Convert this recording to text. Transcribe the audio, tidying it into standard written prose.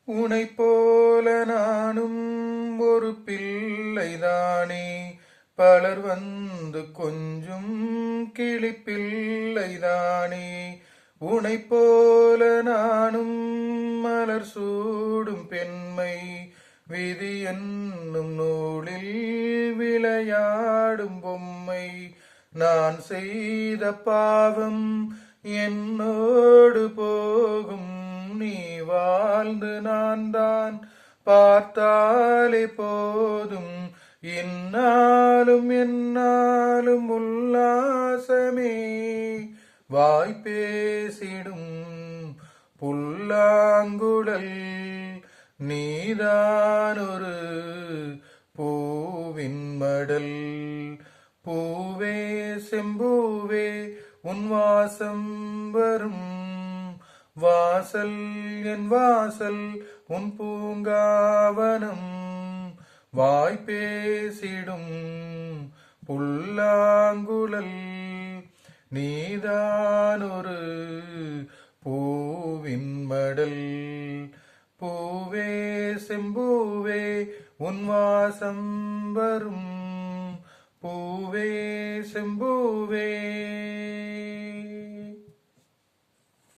உனைப் போல நானும் ஒரு பிள்ளைதானே, பலர் வந்து கொஞ்சும் கிளிப்பிள்ளைதானே. உனைப் போல நானும் மலர் சூடும் பெண்மை, விதி என்னும் நூலில் விளையாடும் பொம்மை. நான் செய்த பாவம் என்னோடு போகும், நீ வாழ்ந்து நான் தான் பார்த்தாலே போதும். இந்நாளும் எந்நாளும் உல்லாசமே, வாய் பேசிடும் புல்லாங்குழல். நீதான் ஒரு பூவின் மடல், பூவே செம்பூவே உன் வாசம் வரும் வாசல், என் வாசல் உன் பூங்காவனம். வாய் பேசிடும் புல்லாங்குழல், நீதான் ஒரு பூவின் மடல். பூவே செம்பூவே உன் வாசம் வரும், பூவே செம்பூவே.